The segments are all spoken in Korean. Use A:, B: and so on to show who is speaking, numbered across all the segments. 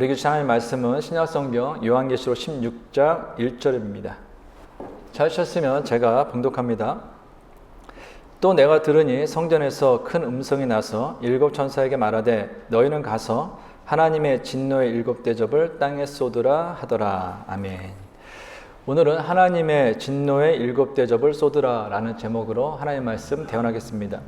A: 우리 교실 하나님의 말씀은 신약성경 요한계시록 16장 1절입니다. 찾으셨으면 제가 봉독합니다. 또 내가 들으니 성전에서 큰 음성이 나서 일곱 천사에게 말하되 너희는 가서 하나님의 진노의 일곱 대접을 땅에 쏟으라 하더라. 아멘. 오늘은 하나님의 진노의 일곱 대접을 쏟으라 라는 제목으로 하나님의 말씀 대언하겠습니다.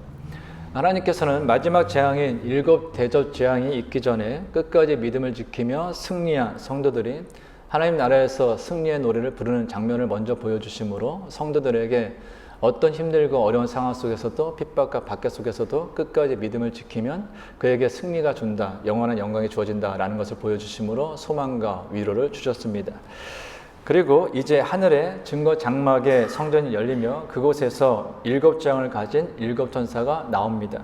A: 하나님께서는 마지막 재앙인 일곱 대접 재앙이 있기 전에 끝까지 믿음을 지키며 승리한 성도들이 하나님 나라에서 승리의 노래를 부르는 장면을 먼저 보여주심으로 성도들에게 어떤 힘들고 어려운 상황 속에서도 핍박과 박해 속에서도 끝까지 믿음을 지키면 그에게 승리가 준다, 영원한 영광이 주어진다 라는 것을 보여주심으로 소망과 위로를 주셨습니다. 그리고 이제 하늘의 증거 장막의 성전이 열리며 그곳에서 일곱 장을 가진 일곱 천사가 나옵니다.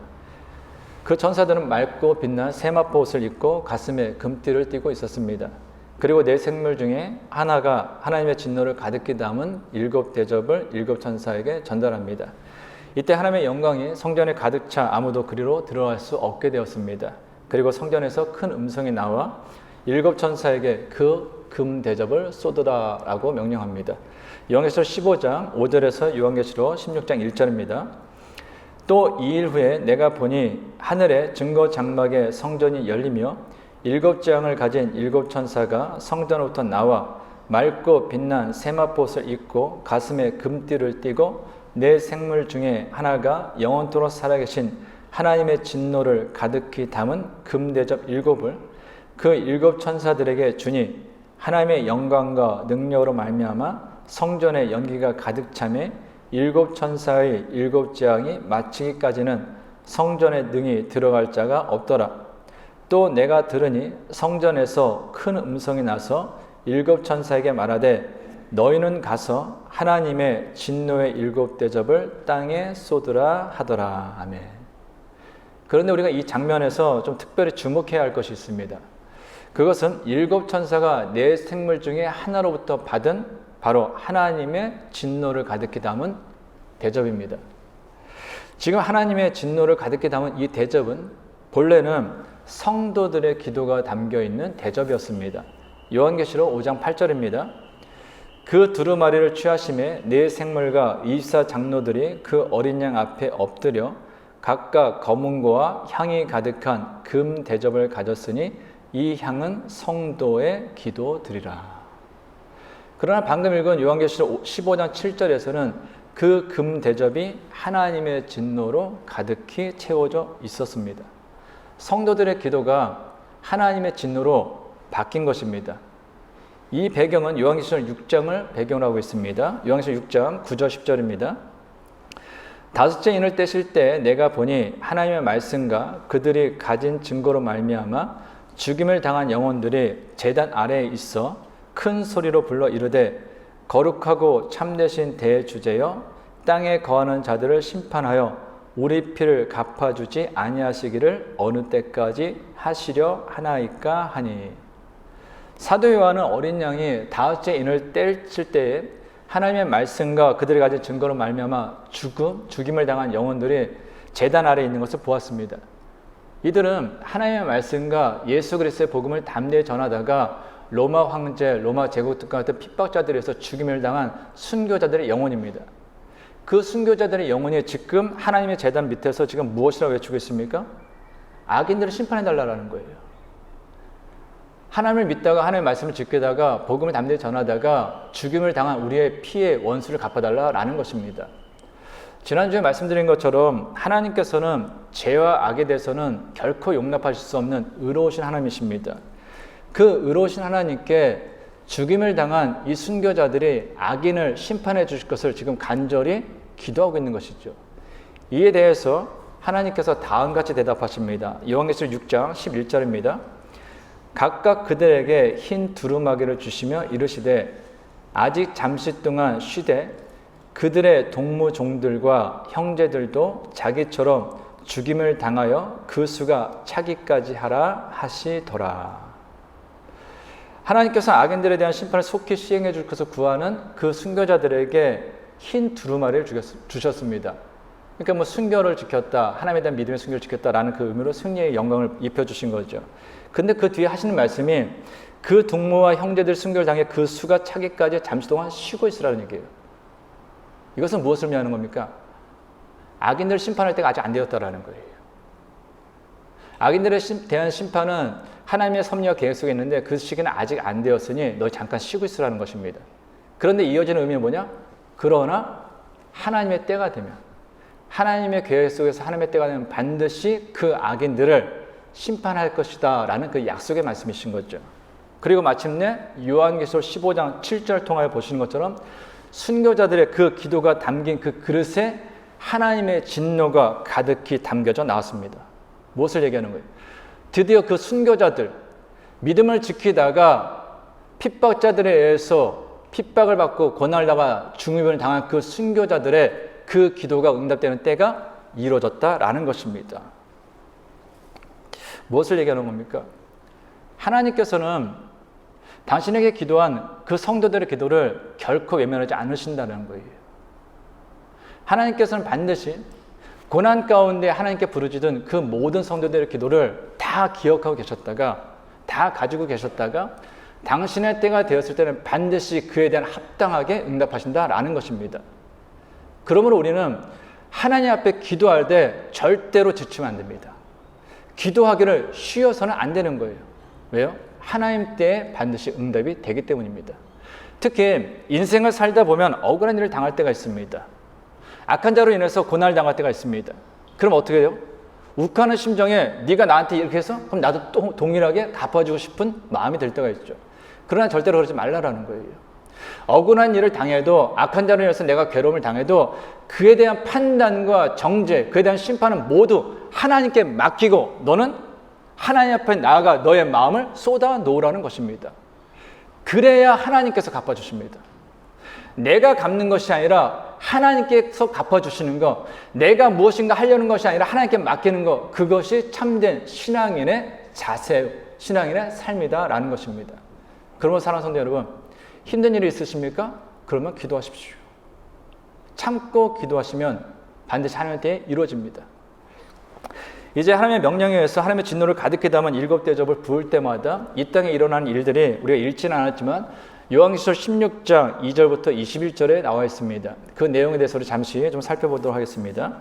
A: 그 천사들은 맑고 빛난 세마포 옷을 입고 가슴에 금띠를 띠고 있었습니다. 그리고 네 생물 중에 하나가 하나님의 진노를 가득히 담은 일곱 대접을 일곱 천사에게 전달합니다. 이때 하나님의 영광이 성전에 가득 차 아무도 그리로 들어갈 수 없게 되었습니다. 그리고 성전에서 큰 음성이 나와 일곱 천사에게 그 금 대접을 쏟으라 라고 명령합니다. 요한계시록 15장 5절에서 요한계시록 16장 1절입니다. 또 2일 후에 내가 보니 하늘의 증거 장막의 성전이 열리며 일곱 장을 가진 일곱 천사가 성전으로부터 나와 맑고 빛난 세마포옷을 입고 가슴에 금띠를 띠고 네 생물 중에 하나가 영원토록 살아계신 하나님의 진노를 가득히 담은 금 대접 일곱을 그 일곱 천사들에게 주니 하나님의 영광과 능력으로 말미암아 성전의 연기가 가득 차매 일곱 천사의 일곱 재앙이 마치기까지는 성전에 능히 들어갈 자가 없더라. 또 내가 들으니 성전에서 큰 음성이 나서 일곱 천사에게 말하되 너희는 가서 하나님의 진노의 일곱 대접을 땅에 쏟으라 하더라. 아멘. 그런데 우리가 이 장면에서 좀 특별히 주목해야 할 것이 있습니다. 그것은 일곱 천사가 네 생물 중에 하나로부터 받은 바로 하나님의 진노를 가득히 담은 대접입니다. 지금 하나님의 진노를 가득히 담은 이 대접은 본래는 성도들의 기도가 담겨있는 대접이었습니다. 요한계시록 5장 8절입니다. 그 두루마리를 취하심에 네 생물과 24 장로들이 그 어린 양 앞에 엎드려 각각 검은고와 향이 가득한 금 대접을 가졌으니 이 향은 성도의 기도드리라. 그러나 방금 읽은 요한계시록 15장 7절에서는 그 금 대접이 하나님의 진노로 가득히 채워져 있었습니다. 성도들의 기도가 하나님의 진노로 바뀐 것입니다. 이 배경은 요한계시록 6장을 배경으로 하고 있습니다. 요한계시록 6장 9절 10절입니다. 다섯째 인을 떼실 때 내가 보니 하나님의 말씀과 그들이 가진 증거로 말미암아 죽임을 당한 영혼들이 제단 아래에 있어 큰 소리로 불러 이르되 거룩하고 참되신 대주제여 땅에 거하는 자들을 심판하여 우리 피를 갚아주지 아니하시기를 어느 때까지 하시려 하나이까 하니. 사도 요한은 어린 양이 다섯째 인을 떼실 때에 하나님의 말씀과 그들이 가진 증거로 말미암아 죽임을 당한 영혼들이 제단 아래에 있는 것을 보았습니다. 이들은 하나님의 말씀과 예수 그리스도의 복음을 담대히 전하다가 로마 황제, 로마 제국과 같은 핍박자들에서 죽임을 당한 순교자들의 영혼입니다. 그 순교자들의 영혼이 지금 하나님의 제단 밑에서 지금 무엇이라고 외치고 있습니까? 악인들을 심판해달라는 거예요. 하나님을 믿다가 하나님의 말씀을 지키다가 복음을 담대히 전하다가 죽임을 당한 우리의 피의 원수를 갚아달라는 것입니다. 지난주에 말씀드린 것처럼 하나님께서는 죄와 악에 대해서는 결코 용납하실 수 없는 의로우신 하나님이십니다. 그 의로우신 하나님께 죽임을 당한 이 순교자들이 악인을 심판해 주실 것을 지금 간절히 기도하고 있는 것이죠. 이에 대해서 하나님께서 다음같이 대답하십니다. 요한계시록 6장 11절입니다. 각각 그들에게 흰 두루마기를 주시며 이르시되 아직 잠시 동안 쉬되 그들의 동무종들과 형제들도 자기처럼 죽임을 당하여 그 수가 차기까지 하라 하시더라. 하나님께서 악인들에 대한 심판을 속히 시행해 줄 것을 구하는 그 순교자들에게 흰 두루마리를 주셨습니다. 그러니까 뭐 순교를 지켰다, 하나님에 대한 믿음의 순교를 지켰다라는 그 의미로 승리의 영광을 입혀주신 거죠. 근데 그 뒤에 하시는 말씀이 그 동무와 형제들 순교를 당해 그 수가 차기까지 잠시 동안 쉬고 있으라는 얘기예요. 이것은 무엇을 의미하는 겁니까? 악인들을 심판할 때가 아직 안 되었다라는 거예요. 악인들에 대한 심판은 하나님의 섭리와 계획 속에 있는데 그 시기는 아직 안 되었으니 너 잠깐 쉬고 있으라는 것입니다. 그런데 이어지는 의미는 뭐냐? 그러나 하나님의 때가 되면, 하나님의 계획 속에서 하나님의 때가 되면 반드시 그 악인들을 심판할 것이다 라는 그 약속의 말씀이신 거죠. 그리고 마침내 요한계시록 15장 7절 통하여 보시는 것처럼 순교자들의 그 기도가 담긴 그 그릇에 하나님의 진노가 가득히 담겨져 나왔습니다. 무엇을 얘기하는 거예요? 드디어 그 순교자들, 믿음을 지키다가 핍박자들에 의해서 핍박을 받고 고난을 당하 중임을 당한 그 순교자들의 그 기도가 응답되는 때가 이루어졌다라는 것입니다. 무엇을 얘기하는 겁니까? 하나님께서는 당신에게 기도한 그 성도들의 기도를 결코 외면하지 않으신다는 거예요. 하나님께서는 반드시 고난 가운데 하나님께 부르짖은 그 모든 성도들의 기도를 다 기억하고 계셨다가, 다 가지고 계셨다가 당신의 때가 되었을 때는 반드시 그에 대한 합당하게 응답하신다라는 것입니다. 그러므로 우리는 하나님 앞에 기도할 때 절대로 지치면 안 됩니다. 기도하기를 쉬어서는 안 되는 거예요. 왜요? 하나님 때에 반드시 응답이 되기 때문입니다. 특히 인생을 살다 보면 억울한 일을 당할 때가 있습니다. 악한 자로 인해서 고난을 당할 때가 있습니다. 그럼 어떻게 해요? 욱하는 심정에 네가 나한테 이렇게 해서 그럼 나도 또 동일하게 갚아주고 싶은 마음이 들 때가 있죠. 그러나 절대로 그러지 말라라는 거예요. 억울한 일을 당해도, 악한 자로 인해서 내가 괴로움을 당해도 그에 대한 판단과 정죄, 그에 대한 심판은 모두 하나님께 맡기고 너는 하나님 앞에 나아가 너의 마음을 쏟아 놓으라는 것입니다. 그래야 하나님께서 갚아주십니다. 내가 갚는 것이 아니라 하나님께서 갚아주시는 것, 내가 무엇인가 하려는 것이 아니라 하나님께 맡기는 것, 그것이 참된 신앙인의 자세, 신앙인의 삶이다라는 것입니다. 그러면 사랑하는 성도 여러분, 힘든 일이 있으십니까? 그러면 기도하십시오. 참고 기도하시면 반드시 하나님의 때에 이루어집니다. 이제 하나님의 명령에 의해서 하나님의 진노를 가득히 담은 7 대접을 부을 때마다 이 땅에 일어나는 일들이 우리가 읽지는 않았지만 요한계시록 16장 2절부터 21절에 나와 있습니다. 그 내용에 대해서 우리 잠시 좀 살펴보도록 하겠습니다.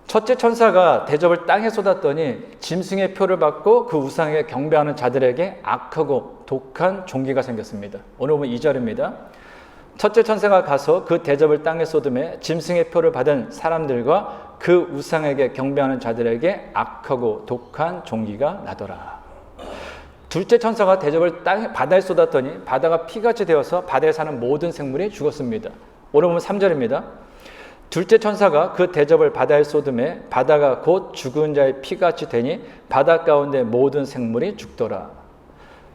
A: 첫째 천사가 대접을 땅에 쏟았더니 짐승의 표를 받고 그 우상에게 경배하는 자들에게 악하고 독한 종기가 생겼습니다. 오늘 보면 2절입니다. 첫째 천사가 가서 그 대접을 땅에 쏟음에 짐승의 표를 받은 사람들과 그 우상에게 경배하는 자들에게 악하고 독한 종기가 나더라. 둘째 천사가 대접을 바다에 쏟았더니 바다가 피같이 되어서 바다에 사는 모든 생물이 죽었습니다. 오늘 보면 3절입니다. 둘째 천사가 그 대접을 바다에 쏟음에 바다가 곧 죽은 자의 피같이 되니 바다 가운데 모든 생물이 죽더라.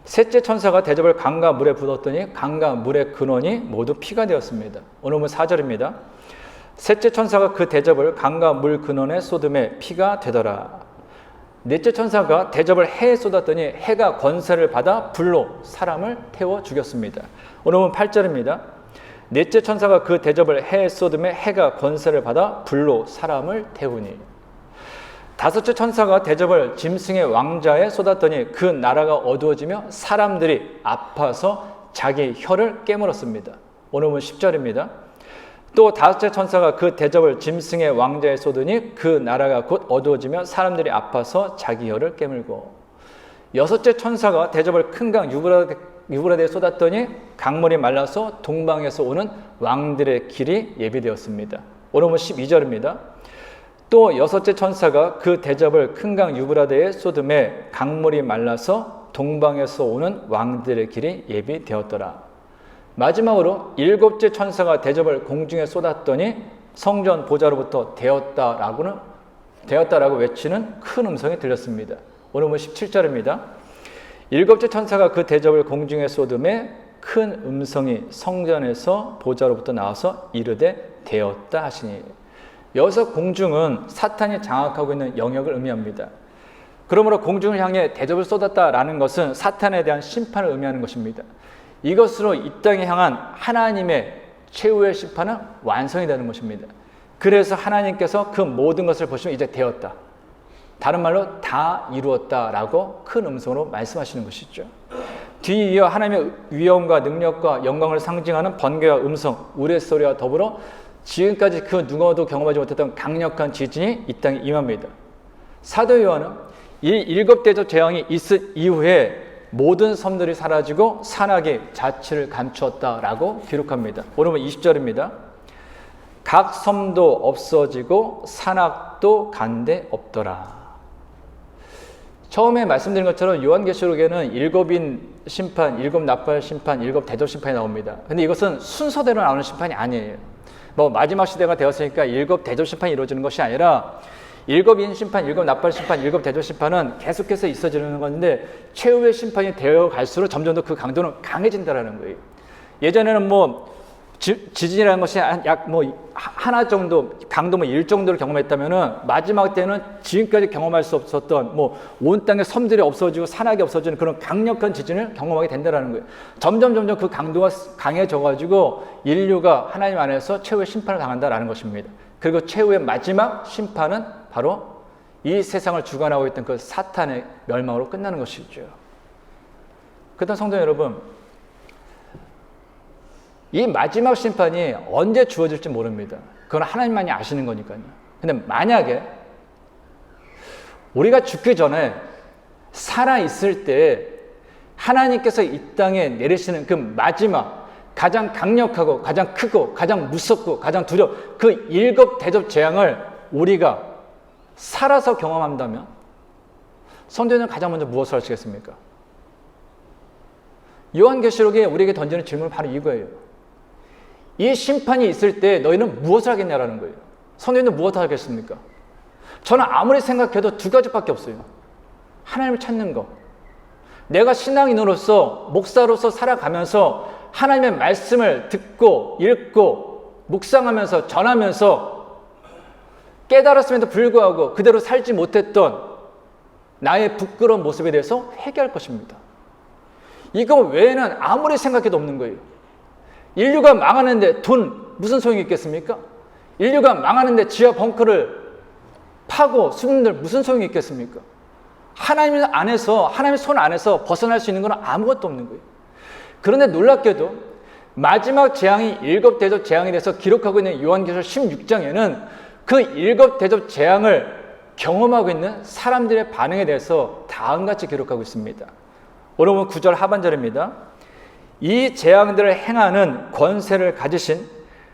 A: 셋째 천사가 대접을 강과 물에 붓었더니 강과 물의 근원이 모두 피가 되었습니다. 오늘 보면 4절입니다. 셋째 천사가 그 대접을 강과 물 근원에 쏟음에 피가 되더라. 넷째 천사가 대접을 해에 쏟았더니 해가 권세를 받아 불로 사람을 태워 죽였습니다. 오늘 보면 8절입니다. 넷째 천사가 그 대접을 해에 쏟음에 해가 권세를 받아 불로 사람을 태우니. 다섯째 천사가 대접을 짐승의 왕자에 쏟았더니 그 나라가 어두워지며 사람들이 아파서 자기 혀를 깨물었습니다. 오늘 보면 10절입니다. 또 다섯째 천사가 그 대접을 짐승의 왕자에 쏟으니 그 나라가 곧 어두워지며 사람들이 아파서 자기 혀를 깨물고. 여섯째 천사가 대접을 큰 강 유브라데에 쏟았더니 강물이 말라서 동방에서 오는 왕들의 길이 예비되었습니다. 오늘 보면 12절입니다. 또 여섯째 천사가 그 대접을 큰 강 유브라데에 쏟음에 강물이 말라서 동방에서 오는 왕들의 길이 예비되었더라. 마지막으로 일곱째 천사가 대접을 공중에 쏟았더니 성전 보좌로부터 되었다라고 외치는 큰 음성이 들렸습니다. 오늘 보면 17절입니다. 일곱째 천사가 그 대접을 공중에 쏟음에 큰 음성이 성전에서 보좌로부터 나와서 이르되 되었다 하시니. 여기서 공중은 사탄이 장악하고 있는 영역을 의미합니다. 그러므로 공중을 향해 대접을 쏟았다라는 것은 사탄에 대한 심판을 의미하는 것입니다. 이것으로 이 땅에 향한 하나님의 최후의 심판은 완성이 되는 것입니다. 그래서 하나님께서 그 모든 것을 보시면 이제 되었다. 다른 말로 다 이루었다라고 큰 음성으로 말씀하시는 것이죠. 뒤에 이어 하나님의 위엄과 능력과 영광을 상징하는 번개와 음성, 우레소리와 더불어 지금까지 그 누구도 경험하지 못했던 강력한 지진이 이 땅에 임합니다. 사도 요한은 이 일곱 대접 재앙이 있을 이후에 모든 섬들이 사라지고 산악이 자취를 감추었다라고 기록합니다. 오늘은 20절입니다. 각 섬도 없어지고 산악도 간데 없더라. 처음에 말씀드린 것처럼 요한계시록에는 일곱인 심판, 일곱 나팔 심판, 일곱 대접 심판이 나옵니다. 근데 이것은 순서대로 나오는 심판이 아니에요. 뭐 마지막 시대가 되었으니까 일곱 대접 심판이 이루어지는 것이 아니라 일곱인 심판, 일곱 나팔 심판, 일곱 대접 심판은 계속해서 있어지는 건데 최후의 심판이 되어 갈수록 점점 더 그 강도는 강해진다라는 거예요. 예전에는 뭐 지진이라는 것이 약 뭐 하나 정도 강도 뭐 1 정도를 경험했다면은 마지막 때는 지금까지 경험할 수 없었던 뭐 온 땅에 섬들이 없어지고 산악이 없어지는 그런 강력한 지진을 경험하게 된다라는 거예요. 점점 그 강도가 강해져 가지고 인류가 하나님 안에서 최후의 심판을 당한다라는 것입니다. 그리고 최후의 마지막 심판은 바로 이 세상을 주관하고 있던 그 사탄의 멸망으로 끝나는 것이죠. 그렇다면 성도 여러분, 이 마지막 심판이 언제 주어질지 모릅니다. 그건 하나님만이 아시는 거니까요. 근데 만약에 우리가 죽기 전에 살아있을 때 하나님께서 이 땅에 내리시는 그 마지막 가장 강력하고 가장 크고 가장 무섭고 가장 두려워 그 일곱 대접 재앙을 우리가 살아서 경험한다면 성도는 가장 먼저 무엇을 하시겠습니까? 요한계시록에 우리에게 던지는 질문은 바로 이거예요. 이 심판이 있을 때 너희는 무엇을 하겠냐라는 거예요. 성도님은 무엇을 하겠습니까? 저는 아무리 생각해도 두 가지밖에 없어요. 하나님을 찾는 거. 내가 신앙인으로서 목사로서 살아가면서 하나님의 말씀을 듣고 읽고 묵상하면서 전하면서 깨달았음에도 불구하고 그대로 살지 못했던 나의 부끄러운 모습에 대해서 회개할 것입니다. 이거 외에는 아무리 생각해도 없는 거예요. 인류가 망하는데 돈 무슨 소용이 있겠습니까? 인류가 망하는데 지하 벙커를 파고 수는들 무슨 소용이 있겠습니까? 하나님 안에서 하나님의 손 안에서 벗어날 수 있는 건 아무것도 없는 거예요. 그런데 놀랍게도 마지막 재앙이 일곱 대접 재앙에 대해서 기록하고 있는 요한계시록 16장에는 그 일곱 대접 재앙을 경험하고 있는 사람들의 반응에 대해서 다음같이 기록하고 있습니다. 오늘 9절 하반절입니다. 이 재앙들을 행하는 권세를 가지신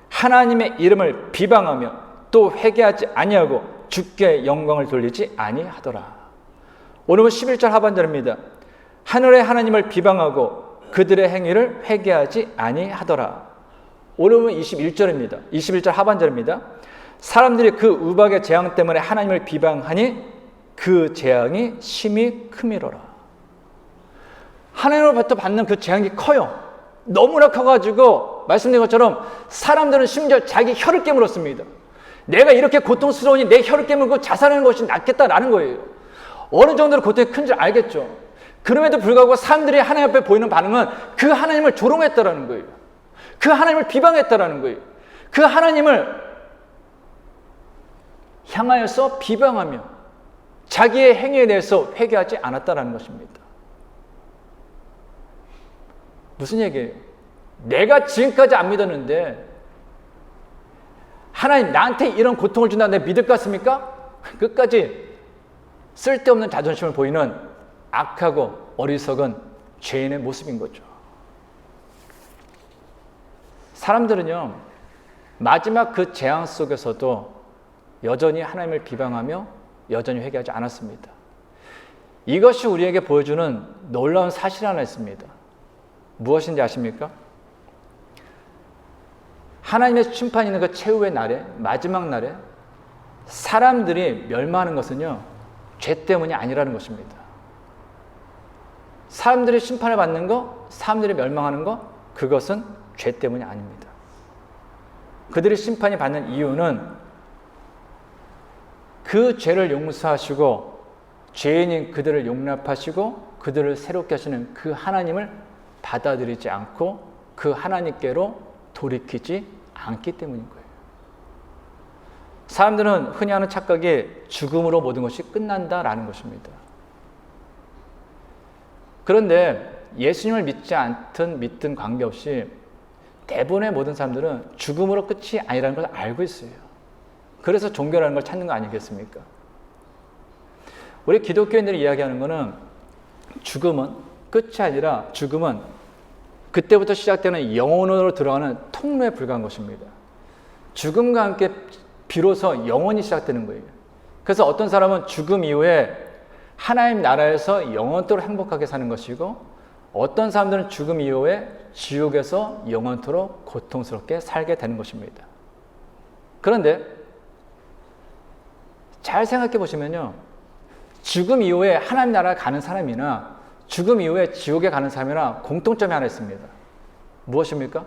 A: 하나님의 이름을 비방하며 또 회개하지 아니하고 주께 영광을 돌리지 아니하더라. 오늘은 11절 하반절입니다. 하늘의 하나님을 비방하고 그들의 행위를 회개하지 아니하더라. 오늘은 21절입니다. 21절 하반절입니다. 사람들이 그 우박의 재앙 때문에 하나님을 비방하니 그 재앙이 심히 크미로라. 하나님으로부터 받는 그 재앙이 커요. 너무나 커가지고 말씀드린 것처럼 사람들은 심지어 자기 혀를 깨물었습니다. 내가 이렇게 고통스러우니 내 혀를 깨물고 자살하는 것이 낫겠다라는 거예요. 어느 정도로 고통이 큰 줄 알겠죠. 그럼에도 불구하고 사람들이 하나님 앞에 보이는 반응은 그 하나님을 조롱했다라는 거예요. 그 하나님을 비방했다라는 거예요. 그 하나님을 향하여서 비방하며 자기의 행위에 대해서 회개하지 않았다라는 것입니다. 무슨 얘기예요? 내가 지금까지 안 믿었는데 하나님 나한테 이런 고통을 준다 내가 믿을 것 같습니까? 끝까지 쓸데없는 자존심을 보이는 악하고 어리석은 죄인의 모습인 거죠. 사람들은요 마지막 그 재앙 속에서도 여전히 하나님을 비방하며 여전히 회개하지 않았습니다. 이것이 우리에게 보여주는 놀라운 사실 하나 있습니다. 무엇인지 아십니까? 하나님의 심판이 있는 그 최후의 날에 마지막 날에 사람들이 멸망하는 것은요 죄 때문이 아니라는 것입니다. 사람들이 심판을 받는 거, 사람들이 멸망하는 거 그것은 죄 때문이 아닙니다. 그들이 심판이 받는 이유는 그 죄를 용서하시고 죄인인 그들을 용납하시고 그들을 새롭게 하시는 그 하나님을 받아들이지 않고 그 하나님께로 돌이키지 않기 때문인 거예요. 사람들은 흔히 하는 착각이 죽음으로 모든 것이 끝난다라는 것입니다. 그런데 예수님을 믿지 않든 믿든 관계없이 대부분의 모든 사람들은 죽음으로 끝이 아니라는 걸 알고 있어요. 그래서 종교라는 걸 찾는 거 아니겠습니까? 우리 기독교인들이 이야기하는 거는 죽음은 끝이 아니라 죽음은 그때부터 시작되는 영혼으로 들어가는 통로에 불과한 것입니다. 죽음과 함께 비로소 영원이 시작되는 거예요. 그래서 어떤 사람은 죽음 이후에 하나님 나라에서 영원토록 행복하게 사는 것이고, 어떤 사람들은 죽음 이후에 지옥에서 영원토록 고통스럽게 살게 되는 것입니다. 그런데 잘 생각해 보시면요, 죽음 이후에 하나님 나라에 가는 사람이나 죽음 이후에 지옥에 가는 사람이나 공통점이 하나 있습니다. 무엇입니까?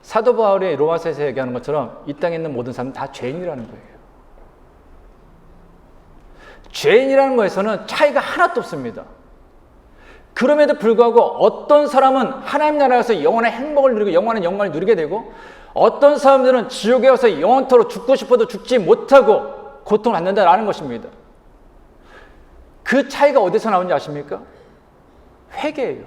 A: 사도 바울이 로마서에서 얘기하는 것처럼 이 땅에 있는 모든 사람은 다 죄인이라는 거예요. 죄인이라는 것에서는 차이가 하나도 없습니다. 그럼에도 불구하고 어떤 사람은 하나님 나라에서 영원의 행복을 누리고 영원한 영광을 누리게 되고, 어떤 사람들은 지옥에 가서 영원토록 죽고 싶어도 죽지 못하고 고통을 받는다라는 것입니다. 그 차이가 어디서 나오는지 아십니까? 회개예요.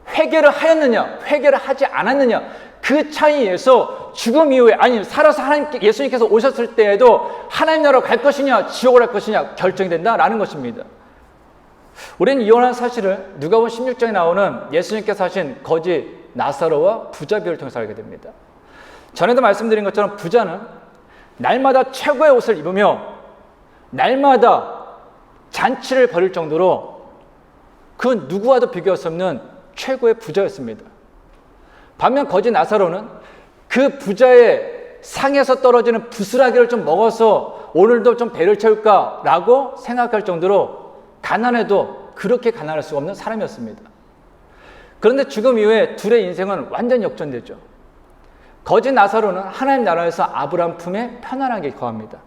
A: 회개를 하였느냐, 회개를 하지 않았느냐, 그 차이에서 죽음 이후에, 아니 살아서 예수님께서 오셨을 때에도 하나님 나라로 갈 것이냐 지옥으로 갈 것이냐 결정이 된다라는 것입니다. 우리는 이혼한 사실을 누가복음 16장에 나오는 예수님께서 하신 거지 나사로와 부자 비유를 통해서 알게 됩니다. 전에도 말씀드린 것처럼 부자는 날마다 최고의 옷을 입으며 날마다 잔치를 벌일 정도로 그 누구와도 비교할 수 없는 최고의 부자였습니다. 반면 거지 나사로는 그 부자의 상에서 떨어지는 부스라기를 좀 먹어서 오늘도 좀 배를 채울까라고 생각할 정도로 가난해도 그렇게 가난할 수가 없는 사람이었습니다. 그런데 죽음 이후에 둘의 인생은 완전히 역전되죠. 거지 나사로는 하나님 나라에서 아브라함 품에 편안하게 거합니다.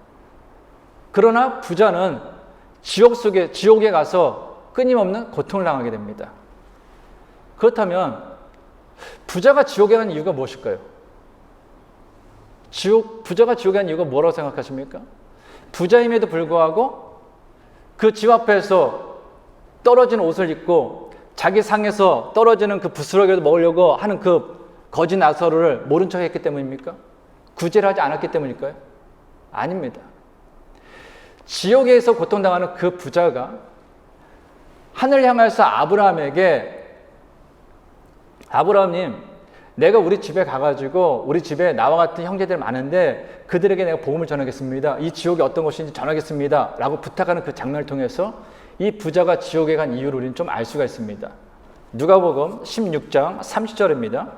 A: 그러나 부자는 지옥에 가서 끊임없는 고통을 당하게 됩니다. 그렇다면 부자가 지옥에 간 이유가 무엇일까요? 부자가 지옥에 간 이유가 뭐라고 생각하십니까? 부자임에도 불구하고 그 집 앞에서 떨어진 옷을 입고 자기 상에서 떨어지는 그 부스러기를 먹으려고 하는 그 거지 나사로를 모른 척 했기 때문입니까? 구제를 하지 않았기 때문일까요? 아닙니다. 지옥에서 고통당하는 그 부자가 하늘 향해서 아브라함에게, 아브라함님, 내가 우리 집에 가가지고 우리 집에 나와 같은 형제들 많은데 그들에게 내가 복음을 전하겠습니다. 이 지옥이 어떤 곳인지 전하겠습니다. 라고 부탁하는 그 장면을 통해서 이 부자가 지옥에 간 이유를 우리는 좀 알 수가 있습니다. 누가복음 16장 30절입니다.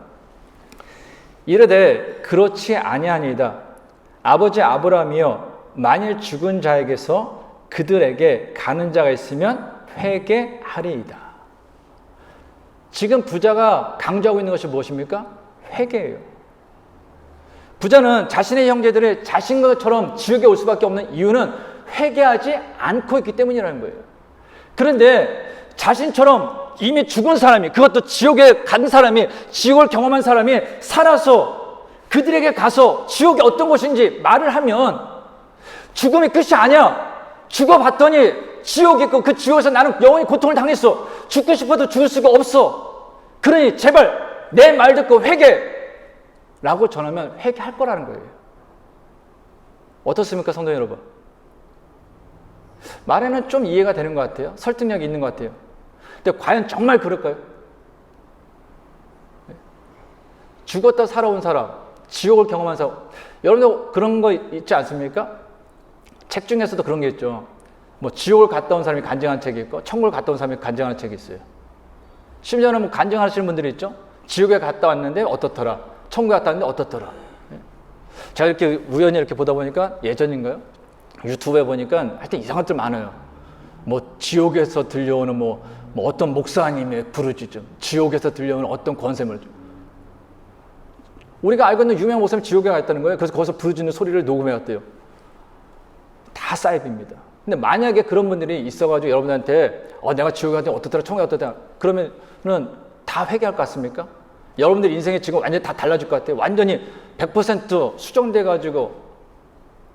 A: 이르되 그렇지 아니하니이다. 아버지 아브라함이여, 만일 죽은 자에게서 그들에게 가는 자가 있으면 회개하리이다. 지금 부자가 강조하고 있는 것이 무엇입니까? 회개예요. 부자는 자신의 형제들이 자신처럼 지옥에 올 수밖에 없는 이유는 회개하지 않고 있기 때문이라는 거예요. 그런데 자신처럼 이미 죽은 사람이, 그것도 지옥에 간 사람이, 지옥을 경험한 사람이 살아서 그들에게 가서 지옥이 어떤 곳인지 말을 하면 죽음이 끝이 아니야. 죽어봤더니 지옥이 있고 그 지옥에서 나는 영원히 고통을 당했어. 죽고 싶어도 죽을 수가 없어. 그러니 제발 내 말 듣고 회개라고 전하면 회개할 거라는 거예요. 어떻습니까, 성도 여러분? 말에는 좀 이해가 되는 것 같아요. 설득력이 있는 것 같아요. 근데 과연 정말 그럴까요? 죽었다 살아온 사람, 지옥을 경험한 사람, 여러분도 그런 거 있지 않습니까? 책 중에서도 그런 게 있죠. 뭐 지옥을 갔다 온 사람이 간증한 책이 있고 천국을 갔다 온 사람이 간증하는 책이 있어요. 심지어는 뭐 간증하시는 분들이 있죠. 지옥에 갔다 왔는데 어떻더라, 천국에 갔다 왔는데 어떻더라. 제가 이렇게 우연히 이렇게 보다 보니까, 예전인가요? 유튜브에 보니까 하여튼 이상한 것들 많아요. 뭐 지옥에서 들려오는 뭐 어떤 목사님의 부르짖음, 지옥에서 들려오는 어떤 권세물. 우리가 알고 있는 유명한 목사님 지옥에 가 있다는 거예요. 그래서 거기서 부르짖는 소리를 녹음해 왔대요. 다 사입입니다. 근데 만약에 그런 분들이 있어가지고 여러분한테 내가 지옥에 갔더니 어떻더라, 천국에 어떻더라, 그러면은 다 회개할 것 같습니까? 여러분들 인생이 지금 완전히 다 달라질 것 같아요. 완전히 100% 수정돼가지고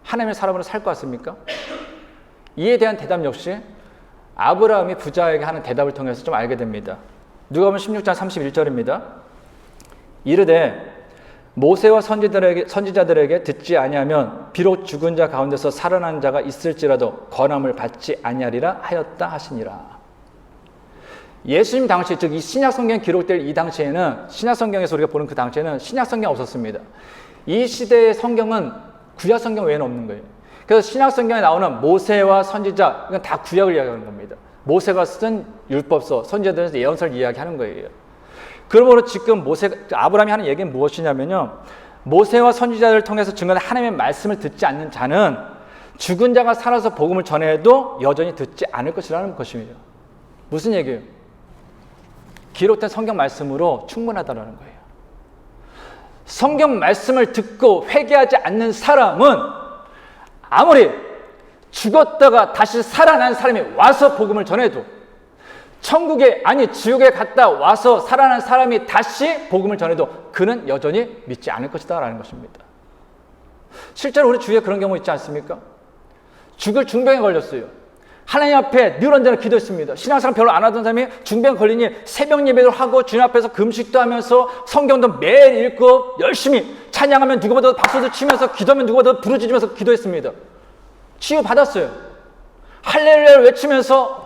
A: 하나님의 사람으로 살 것 같습니까? 이에 대한 대답 역시 아브라함이 부자에게 하는 대답을 통해서 좀 알게 됩니다. 누가복음 16장 31절입니다. 이르되 모세와 선지자들에게 듣지 아니하면 비록 죽은 자 가운데서 살아난 자가 있을지라도 권함을 받지 아니하리라 하였다 하시니라. 예수님 당시, 즉 이 신약성경에 기록될 이 당시에는, 신약성경에서 우리가 보는 그 당시에는 신약성경 없었습니다. 이 시대의 성경은 구약성경 외에는 없는 거예요. 그래서 신약성경에 나오는 모세와 선지자, 이건 다 구약을 이야기하는 겁니다. 모세가 쓴 율법서, 선지자들은 예언서를 이야기하는 거예요. 그러므로 지금 아브라함이 하는 얘기는 무엇이냐면요, 모세와 선지자들을 통해서 증거한 하나님의 말씀을 듣지 않는 자는 죽은 자가 살아서 복음을 전해도 여전히 듣지 않을 것이라는 것입니다. 무슨 얘기예요? 기록된 성경 말씀으로 충분하다는 거예요. 성경 말씀을 듣고 회개하지 않는 사람은 아무리 죽었다가 다시 살아난 사람이 와서 복음을 전해도, 천국에 아니 지옥에 갔다 와서 살아난 사람이 다시 복음을 전해도 그는 여전히 믿지 않을 것이다 라는 것입니다. 실제로 우리 주위에 그런 경우 있지 않습니까? 죽을 중병에 걸렸어요. 하나님 앞에 늘 언제나 기도했습니다. 신앙생활 별로 안 하던 사람이 중병 걸리니 새벽 예배를 하고 주님 앞에서 금식도 하면서 성경도 매일 읽고 열심히 찬양하면 누구보다 박수도 치면서 기도하면 누구보다 부르짖으면서 기도했습니다. 치유 받았어요. 할렐루야를 외치면서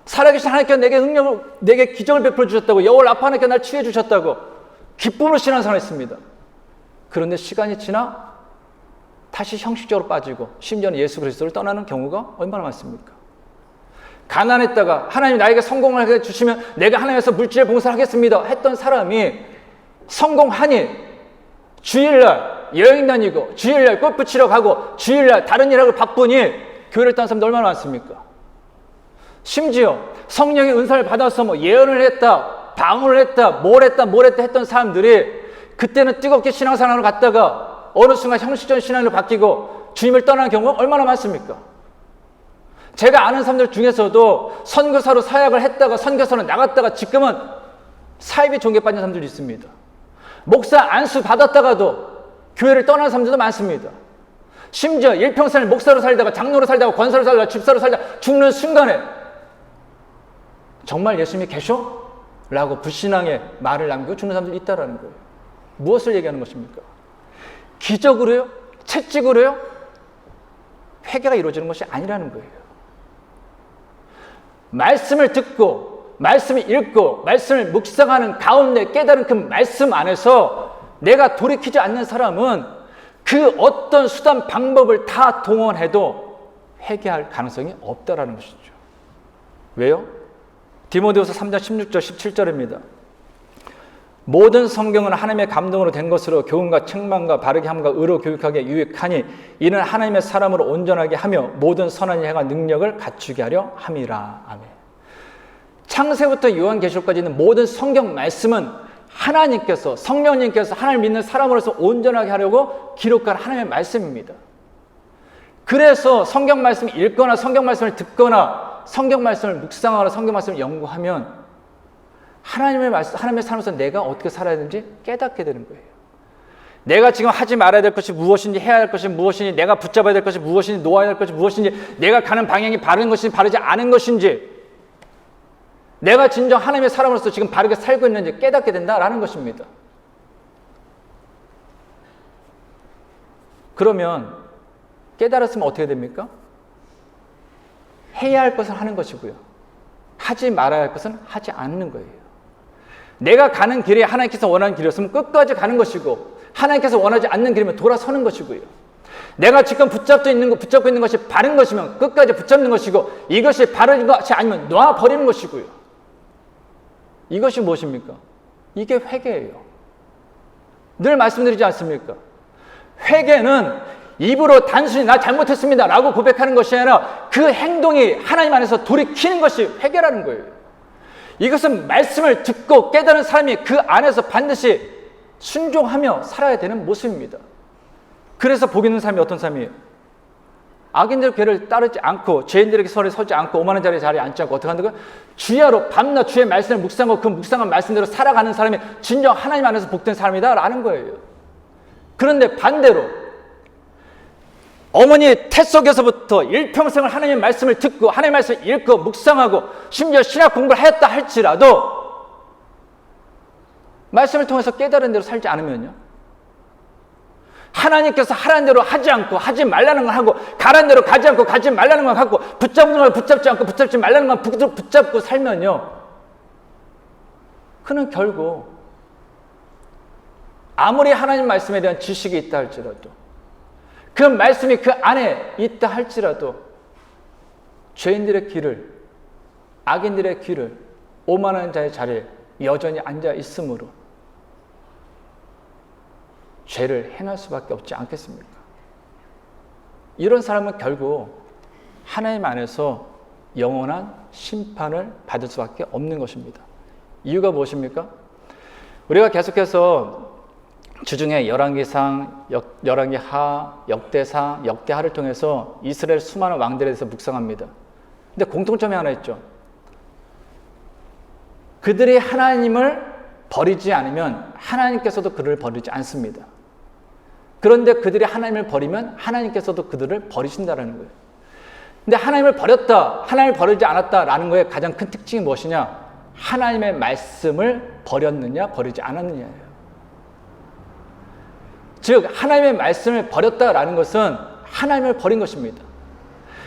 A: 살아계신 하나님께서 내게 능력을, 내게 기적을 베풀어 주셨다고, 여호와 라파 하나님께서 날 치유해 주셨다고 기쁨으로 신앙생활을 했습니다. 그런데 시간이 지나 다시 형식적으로 빠지고 심지어는 예수 그리스도를 떠나는 경우가 얼마나 많습니까? 가난했다가 하나님 나에게 성공을 해주시면 내가 하나님께서 물질의 봉사를 하겠습니다 했던 사람이 성공하니 주일날 여행 다니고 주일날 골프 치러 가고 주일날 다른 일하고 바쁘니 교회를 떠난 사람도 얼마나 많습니까? 심지어 성령의 은사를 받아서 뭐 예언을 했다, 방언을 했다, 뭘 했다 했던 사람들이 그때는 뜨겁게 신앙생활을 갔다가 어느 순간 형식적인 신앙으로 바뀌고 주님을 떠나는 경우가 얼마나 많습니까? 제가 아는 사람들 중에서도 선교사로 사역을 했다가 선교사로 나갔다가 지금은 사이비 종교에 빠진 사람들이 있습니다. 목사 안수 받았다가도 교회를 떠나는 사람들도 많습니다. 심지어 일평생을 목사로 살다가 장로로 살다가 권사로 살다가 집사로 살다가 죽는 순간에 정말 예수님이 계셔? 라고 불신앙의 말을 남기고 죽는 사람들이 있다는 거예요. 무엇을 얘기하는 것입니까? 기적으로요? 채찍으로요? 회개가 이루어지는 것이 아니라는 거예요. 말씀을 듣고 말씀을 읽고 말씀을 묵상하는 가운데 깨달은 그 말씀 안에서 내가 돌이키지 않는 사람은 그 어떤 수단 방법을 다 동원해도 회개할 가능성이 없다라는 것이죠. 왜요? 디모데후서 3장 16절 17절입니다. 모든 성경은 하나님의 감동으로 된 것으로 교훈과 책망과 바르게 함과 의로 교육하기에 유익하니 이는 하나님의 사람으로 온전하게 하며 모든 선한 일과 능력을 갖추게 하려 함이라. 아멘. 창세부터 요한계시록까지 있는 모든 성경 말씀은 하나님께서, 성령님께서 하나님을 믿는 사람으로서 온전하게 하려고 기록한 하나님의 말씀입니다. 그래서 성경 말씀을 읽거나 성경 말씀을 듣거나 성경 말씀을 묵상하거나 성경 말씀을 연구하면 하나님의 사람으로서 내가 어떻게 살아야 되는지 깨닫게 되는 거예요. 내가 지금 하지 말아야 될 것이 무엇인지, 해야 할 것이 무엇인지, 내가 붙잡아야 될 것이 무엇인지, 놓아야 할 것이 무엇인지, 내가 가는 방향이 바른 것인지 바르지 않은 것인지, 내가 진정 하나님의 사람으로서 지금 바르게 살고 있는지 깨닫게 된다라는 것입니다. 그러면 깨달았으면 어떻게 됩니까? 해야 할 것을 하는 것이고요. 하지 말아야 할 것은 하지 않는 거예요. 내가 가는 길이 하나님께서 원하는 길이었으면 끝까지 가는 것이고, 하나님께서 원하지 않는 길이면 돌아서는 것이고요. 내가 지금 붙잡고 있는 것이 바른 것이면 끝까지 붙잡는 것이고, 이것이 바른 것이 아니면 놔버리는 것이고요. 이것이 무엇입니까? 이게 회개예요. 늘 말씀드리지 않습니까? 회개는 입으로 단순히 나 잘못했습니다 라고 고백하는 것이 아니라 그 행동이 하나님 안에서 돌이키는 것이 회개라는 거예요. 이것은 말씀을 듣고 깨달은 사람이 그 안에서 반드시 순종하며 살아야 되는 모습입니다. 그래서 복 있는 사람이 어떤 사람이에요? 악인들의 괴를 따르지 않고 죄인들에게 설에 서지 않고 오만한 자리에 앉지 않고 어떻게 한다고요? 주야로 밤낮 주의 말씀을 묵상하고 그 묵상한 말씀대로 살아가는 사람이 진정 하나님 안에서 복된 사람이다 라는 거예요. 그런데 반대로 어머니 태 속에서부터 일평생을 하나님의 말씀을 듣고 하나님의 말씀을 읽고 묵상하고 심지어 신학 공부를 하였다 할지라도 말씀을 통해서 깨달은 대로 살지 않으면요, 하나님께서 하라는 대로 하지 않고 하지 말라는 걸 하고 가라는 대로 가지 않고 가지 말라는 걸 하고 붙잡는 걸 붙잡지 않고 붙잡지 말라는 걸 붙잡고 살면요, 그는 결국 아무리 하나님 말씀에 대한 지식이 있다 할지라도 그 말씀이 그 안에 있다 할지라도 죄인들의 길을, 악인들의 길을 오만한 자의 자리에 여전히 앉아 있으므로 죄를 행할 수밖에 없지 않겠습니까? 이런 사람은 결국 하나님 안에서 영원한 심판을 받을 수밖에 없는 것입니다. 이유가 무엇입니까? 우리가 계속해서 주중에 열왕기상, 열왕기하, 역대상, 역대하를 통해서 이스라엘 수많은 왕들에 대해서 묵상합니다. 근데 공통점이 하나 있죠. 그들이 하나님을 버리지 않으면 하나님께서도 그들을 버리지 않습니다. 그런데 그들이 하나님을 버리면 하나님께서도 그들을 버리신다는 거예요. 근데 하나님을 버렸다, 하나님을 버리지 않았다라는 거의 가장 큰 특징이 무엇이냐? 하나님의 말씀을 버렸느냐, 버리지 않았느냐예요. 즉 하나님의 말씀을 버렸다라는 것은 하나님을 버린 것입니다.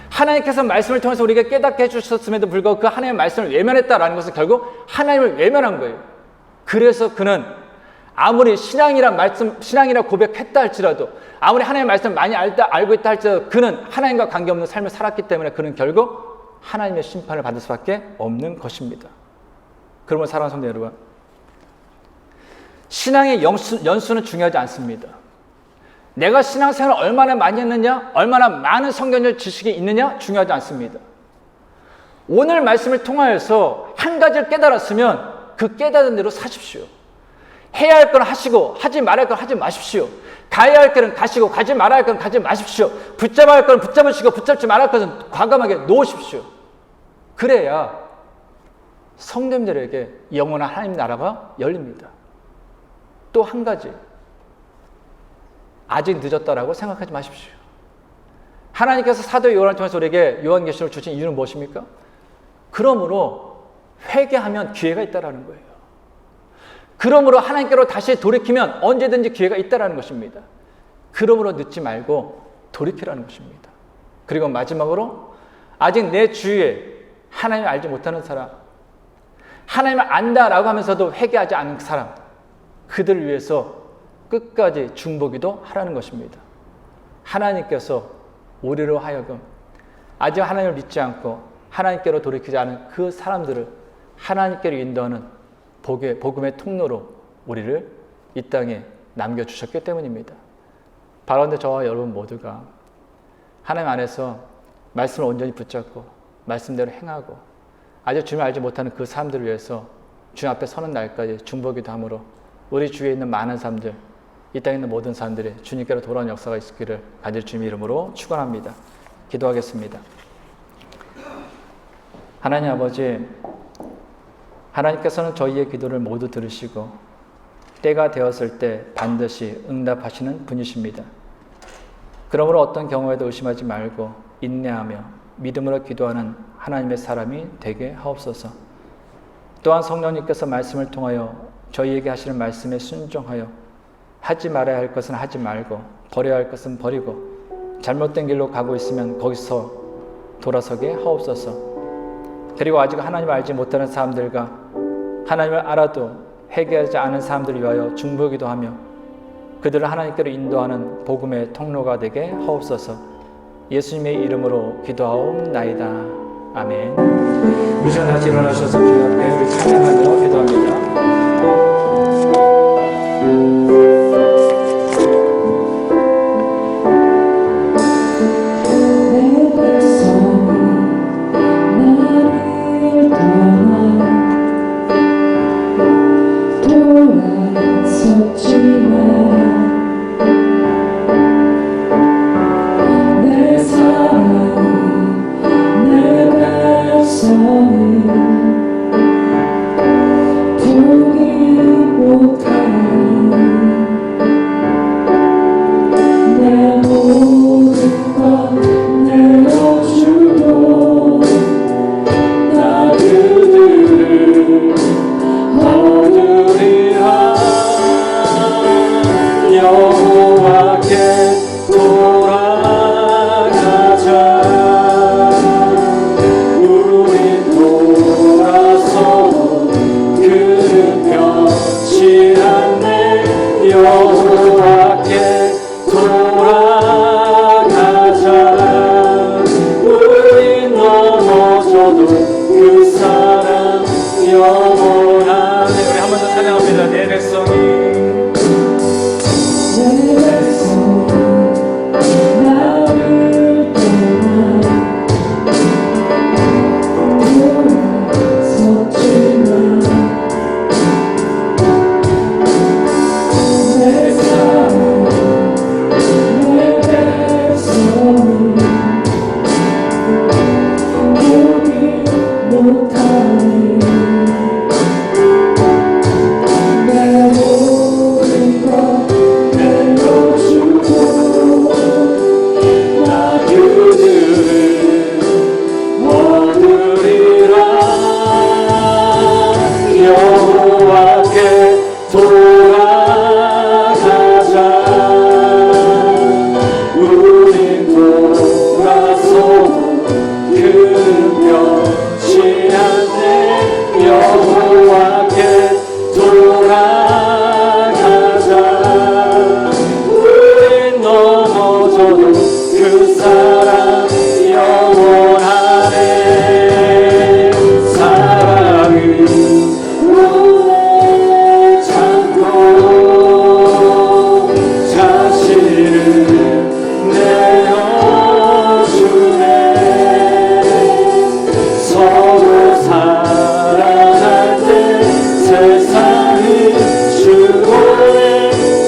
A: 하나님께서 말씀을 통해서 우리에게 깨닫게 해주셨음에도 불구하고 그 하나님의 말씀을 외면했다라는 것은 결국 하나님을 외면한 거예요. 그래서 그는 아무리 신앙이라 고백했다 할지라도 아무리 하나님의 말씀을 많이 알고 있다 할지라도 그는 하나님과 관계없는 삶을 살았기 때문에 그는 결국 하나님의 심판을 받을 수밖에 없는 것입니다. 그러면 사랑하는 성도 여러분, 신앙의 연수는 중요하지 않습니다. 내가 신앙생활을 얼마나 많이 했느냐, 얼마나 많은 성경적 지식이 있느냐 중요하지 않습니다. 오늘 말씀을 통하여서 한 가지를 깨달았으면 그 깨달은 대로 사십시오. 해야 할 건 하시고 하지 말아야 할 건 하지 마십시오. 가야 할 길은 가시고 가지 말아야 할 건 가지 마십시오. 붙잡아야 할 건 붙잡으시고 붙잡지 말아야 할 것은 과감하게 놓으십시오. 그래야 성도님들에게 영원한 하나님 나라가 열립니다. 또 한 가지, 아직 늦었다라고 생각하지 마십시오. 하나님께서 사도 요한을 통해서 우리에게 요한계시록을 주신 이유는 무엇입니까? 그러므로 회개하면 기회가 있다라는 거예요. 그러므로 하나님께로 다시 돌이키면 언제든지 기회가 있다라는 것입니다. 그러므로 늦지 말고 돌이키라는 것입니다. 그리고 마지막으로 아직 내 주위에 하나님을 알지 못하는 사람, 하나님을 안다라고 하면서도 회개하지 않는 사람, 그들을 위해서 끝까지 중보기도 하라는 것입니다. 하나님께서 우리로 하여금 아직 하나님을 믿지 않고 하나님께로 돌이키지 않은 그 사람들을 하나님께로 인도하는 복음의 통로로 우리를 이 땅에 남겨주셨기 때문입니다. 바라온데 저와 여러분 모두가 하나님 안에서 말씀을 온전히 붙잡고 말씀대로 행하고 아직 주님을 알지 못하는 그 사람들을 위해서 주님 앞에 서는 날까지 중보기도 함으로 우리 주위에 있는 많은 사람들, 이 땅에 있는 모든 사람들이 주님께로 돌아오는 역사가 있기를 간절히 주님 이름으로 축원합니다. 기도하겠습니다. 하나님 아버지, 하나님께서는 저희의 기도를 모두 들으시고 때가 되었을 때 반드시 응답하시는 분이십니다. 그러므로 어떤 경우에도 의심하지 말고 인내하며 믿음으로 기도하는 하나님의 사람이 되게 하옵소서. 또한 성령님께서 말씀을 통하여 저희에게 하시는 말씀에 순종하여 하지 말아야 할 것은 하지 말고 버려야 할 것은 버리고 잘못된 길로 가고 있으면 거기서 돌아서게 하옵소서. 그리고 아직 하나님을 알지 못하는 사람들과 하나님을 알아도 회개하지 않은 사람들을 위하여 중보기도 하며 그들을 하나님께로 인도하는 복음의 통로가 되게 하옵소서. 예수님의 이름으로 기도하옵나이다. 아멘. 우리 전 다시 일어나셔서 주님 앞에 우리 찬양하며 기도합니다.
B: To
A: 돌아가자. 우린 돌아서도 그명치 않네. 여호와께 돌아가자. 우린 넘어져도 그 사랑 영원하네. 사랑은 오래 참고 자신을 내어주네. 서로 사랑할 때 세상은 죽어내.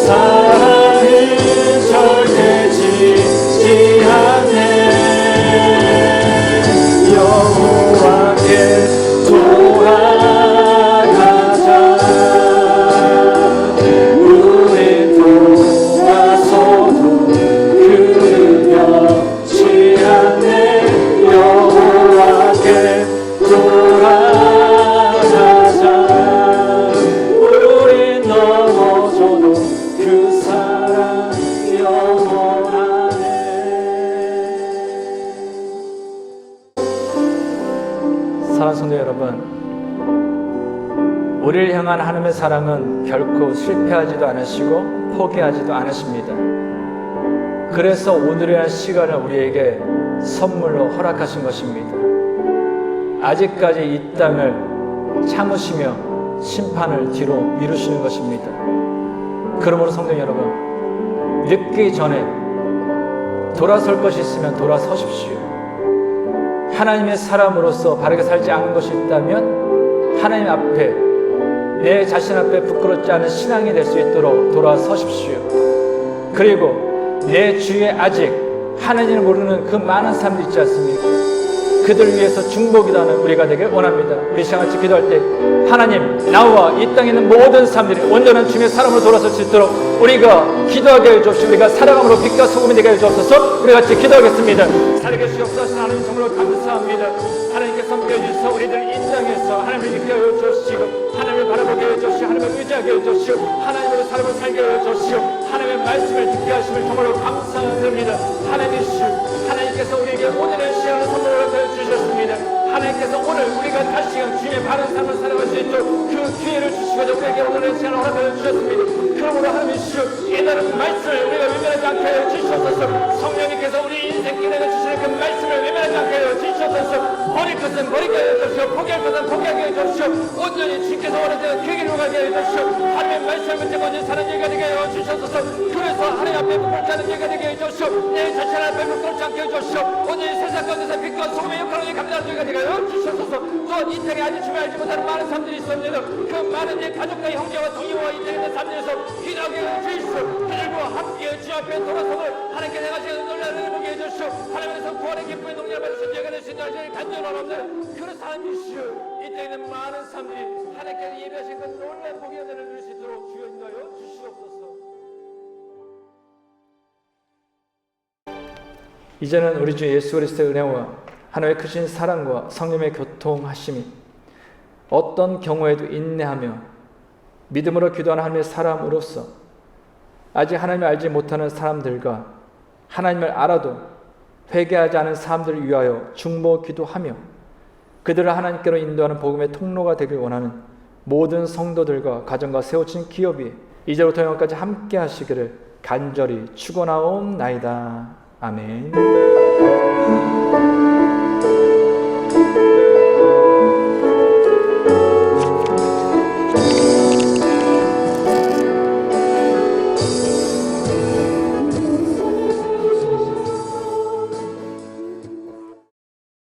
A: 사랑은 절대 지지 않네. 여호와께 돌아가자. 우린 돌아서도 그명치 않네. 여호와께 돌아가자. 우린 넘어져도 그 사랑 영원하네. 사랑하는 성도 여러분, 우리를 향한 하나님의 사랑은 결코 실패하지도 않으시고 포기하지도 않으십니다. 그래서 오늘이라는 시간을 우리에게 선물로 허락하신 것입니다. 아직까지 이 땅을 참으시며 심판을 뒤로 미루시는 것입니다. 그러므로 성도 여러분, 늦기 전에 돌아설 것이 있으면 돌아서십시오. 하나님의 사람으로서 바르게 살지 않은 것이 있다면 하나님 앞에, 내 자신 앞에 부끄럽지 않은 신앙이 될 수 있도록 돌아서십시오. 그리고 내 주위에 아직 하나님을 모르는 그 많은 사람들이 있지 않습니까? 그들을 위해서 중보기도하는 우리가 되길 원합니다. 우리 시간같이 기도할 때 하나님, 나와 이 땅에 있는 모든 사람들이 온전한 주님의 사람으로 돌아설 수 있도록 우리가 기도하게 해주옵시고, 우리가 살아감으로 빛과 소금이 되게 해주옵소서. 우리 같이 기도하겠습니다. 살아계시옵소서. 하나님 정말로 감사합니다. 하나님께서 섬겨주셔서 우리들 이 땅에서 하나님을 이끌어 주시고, 하나님을 바라보게 해주시고, 하나님을 의지하게 해주시고, 하나님으로 삶을 살게 해주시고, 하나님의 말씀을 듣게 하심을 정말로 감사드립니다. 하나님께서 우리에게 오늘의 시간을 선물로 주셨습니다. 하나님께서 오늘 우리가 다시금 주님의 바른 삶을 살아갈 수 있도록 그 기회를 주시고자 우리에게 오늘의 시간을 허락해 주셨습니다. 그러므로 하나님이시여, 깨달은 말씀을 우리가 외면하지 않게 하여 주시옵소서. 성령님께서 우리 인생길에 주시는 그 말씀을 외면하지 않게 하여 주시옵소서. 버릴 것은 버리게 하여 주시오. 포기할 것은 포기하게 하여 주시오. 온전히 주께서 원하시는 그 길로 가게 하여 주시오. 하나님의 말씀을 붙잡고 온전히 사는 예가 되게 하여 주시옵소서. 그래서 하나님 앞에 부끄럽지 않은 예가 되게 해주시오. 내 자신 앞에 부끄럽지 않게 해주시오. 오늘 세상 가운데서 빛과 소금의 역할을 감당하는 예가 되게 하여 주시옵소서. 또한 이 땅에 아직 주를 알지 못하는 많은 사람들이 있습니다. 그 많은 내 가족과 형제와 동료와 이 땅에 있는 사람들에서 기도하게 해주시오. 그들과 함께 주 앞에 돌아서고 하나님께 내가 지금 놀라는 보게 해주시오. 하나님께서 구원의 기쁨의 농리를 받으신 예가 될 수 있는 날짜를 간절하옵니다. 그런 하나님이시오, 이 땅에 있는 많은 사람들이 하나님께 예배하신 그 놀라운 복의 은혜를 누릴 수 있도록 주여 인도하여 주시옵소서. 이제는 우리 주 예수 그리스도의 은혜와 하나님의 크신 사랑과 성령의 교통하심이 어떤 경우에도 인내하며 믿음으로 기도하는 하나님의 사람으로서 아직 하나님을 알지 못하는 사람들과 하나님을 알아도 회개하지 않은 사람들을 위하여 중보 기도하며 그들을 하나님께로 인도하는 복음의 통로가 되길 원하는 모든 성도들과 가정과 세워진 기업이 이제부터 영원까지 함께 하시기를 간절히 축원하옵나이다. 아멘.